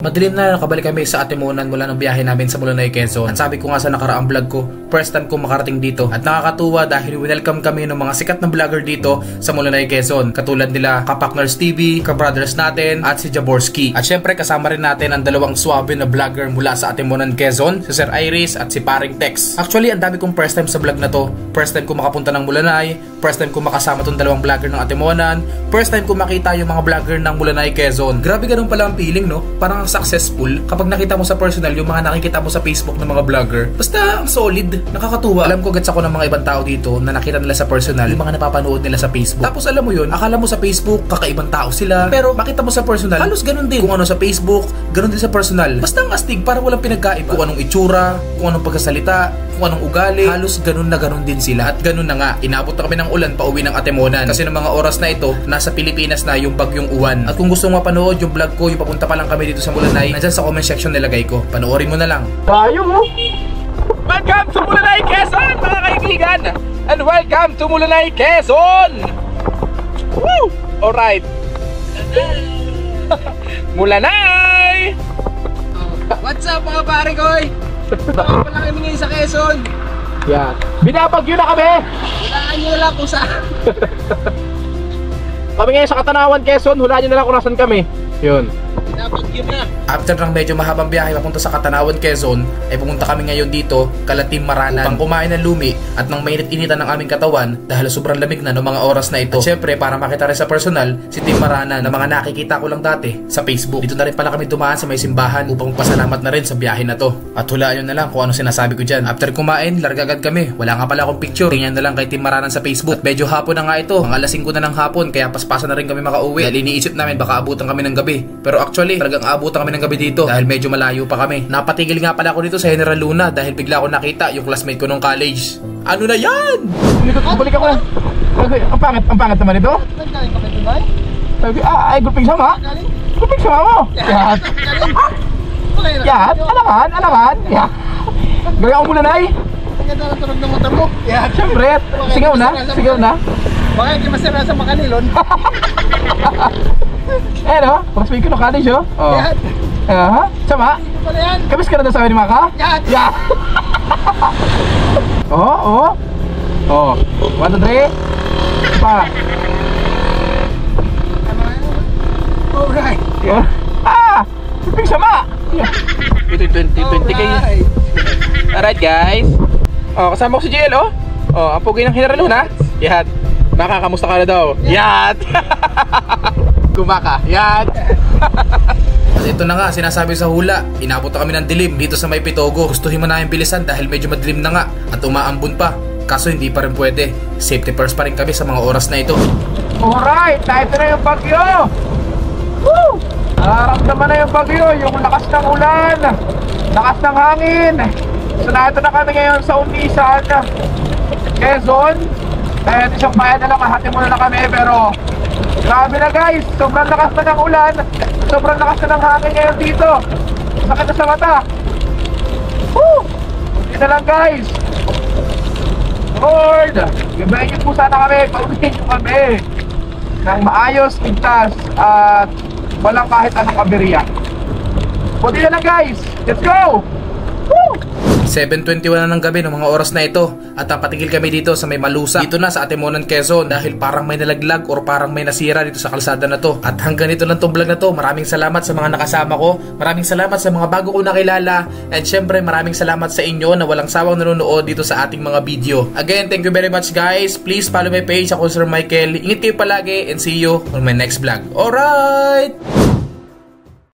Madilim na nakabalik kami sa Atimunan mula ng biyahe namin sa Mulanay, Quezon. At sabi ko nga sa nakaraang vlog ko, first time ko makarating dito. At nakakatuwa dahil welcome kami ng mga sikat na vlogger dito sa Mulanay, Quezon. Katulad nila Kapakners TV, Kabrothers natin, at si Jaborski. At syempre kasama rin natin ang dalawang swabe na vlogger mula sa Atimunan, Quezon, si Sir Iris at si Paring Tex. Actually, ang dami kong first time sa vlog na to. First time ko makapunta ng Mulanay, first time ko makasama tong dalawang vlogger ng Atimunan, first time ko makita yung mga vlogger ng Mulanay, Quezon. Grabe ganun pala ang feeling, no? Parang successful kapag nakita mo sa personal yung mga nakikita mo sa Facebook ng mga vlogger. Basta ang solid, nakakatuwa. Alam ko gets ako ng mga ibang tao dito na nakita nila sa personal yung mga napapanood nila sa Facebook. Tapos alam mo yun, akala mo sa Facebook kakaibang tao sila, pero makita mo sa personal halos ganun din. Kung ano sa Facebook, ganun din sa personal. Basta ang astig, para walang pinagkaiba. Kung anong itsura, kung anong pagkasalita, kung anong ugali, halos ganun na ganun din sila. At ganun na nga, inabot na kami ng ulan pauwi ng Atimunan. Kasi ng mga oras na ito, nasa Pilipinas na yung bagyong Uwan. At kung gusto mo mapanood yung vlog ko, yung papunta pa lang kami dito sa Mulanay, nandyan sa comment section nilagay ko. Panoorin mo na lang. Tayo mo! Welcome to Mulanay, Quezon, mga kaibigan! And welcome to Mulanay, Quezon! Woo! Alright! Mulanay! What's up mga pare koy? Baka pala kami ngayon sa Quezon. Yan. Binabagyo na kami! Hulaan nyo na lang kung saan. Kami ngayon sa Katanawan, Quezon. Hulaan nyo na lang kung nasan kami. Yun. Binabagyo na. After ng medyo mahabang biyahe papunta sa Katanawan, Quezon, ay pumunta kami ngayon dito, Kalatim Maranan, upang kumain ng lumi at ng mainit-initan ng aming katawan dahil sobrang lamig na ng mga oras na ito. At syempre, para makita rin sa personal si Tim Maranan na mga nakikita ko lang dati sa Facebook. Dito na rin pala kami dumaan sa may simbahan upang magpasalamat na rin sa biyahe na to. At hulaan nyo na lang kung ano sinasabi ko dyan. After kumain, larga agad kami. Wala nga pala akong picture. Tingnan na lang kay Tim Maranan sa Facebook. At medyo hapon na nga ito, mga alas 5 na ng hapon, kaya paspasan na rin kami makauwi. Dahil iniisip namin baka abutan kami ng gabi. Pero actually, talagang abutan kami ng gabi dito dahil medyo malayo pa kami. Napatigil nga pala ako dito sa General Luna dahil bigla ko nakita yung classmate ko nung college. Ano na yan? Balik ako lang. Ang pangit naman ito. Nagkaling ka ba ito ba? Sabi, ay, guping sama. Nagkaling? Guping sama mo. Yan. Yan, alangan. Yan. Gaya ko muna na eh. Ang ganda ng tunog ng motor mo. Yan, syempre. Sigaw na. Baka hindi masira sa makanilon. Eh no, classmate ko no college oh. Yan. Sama. Ito pala yan. Kamis ka na daw sa ni Maka? Yan. Yeah. Oh. 1, 2, 3. Pa. Alright. Ping sama. Ito 20 kayo. Alright guys. Kasama ko si JL oh. Ang pugi ng General Luna. Yan. Maka, kamusta ka na daw? Yan. Kumaka. Yan. At ito na nga, sinasabi sa hula, inabot na kami ng dilim dito sa may Pitogo. Gustuhin mo namin bilisan dahil medyo madilim na nga at umaambon pa. Kaso hindi pa rin pwede. Safety first pa rin kami sa mga oras na ito. Alright, ito na yung bagyo. Woo! Nararamdaman na yung bagyo, yung lakas ng ulan, lakas ng hangin. So nato na kami ngayon sa Unisan, Quezon. Isang bayan na lang, hati muna na kami, pero grabe na guys, sobrang lakas na ng ulan, sobrang lakas na ng hangin ngayon dito. Sakit na sa mata. Woo! Hindi na lang guys. Lord, gabayin niyo po sana kami, pauwiin niyo kami ng maayos, ligtas, at walang kahit anong aberya. Buti na lang guys, let's go! Woo! 7:21 na ng gabi ng mga oras na ito at napatigil kami dito sa may Malusa dito na sa Atimunan, Quezon dahil parang may nalaglag or parang may nasira dito sa kalsada na to. At hanggang dito lang tong vlog na to. Maraming salamat sa mga nakasama ko, maraming salamat sa mga bago ko nakilala, and syempre maraming salamat sa inyo na walang sawang nanonood dito sa ating mga video. Again, thank you very much guys. Please follow my page, ako Sir Michael. Ingat kayo palagi and see you on my next vlog. Alright!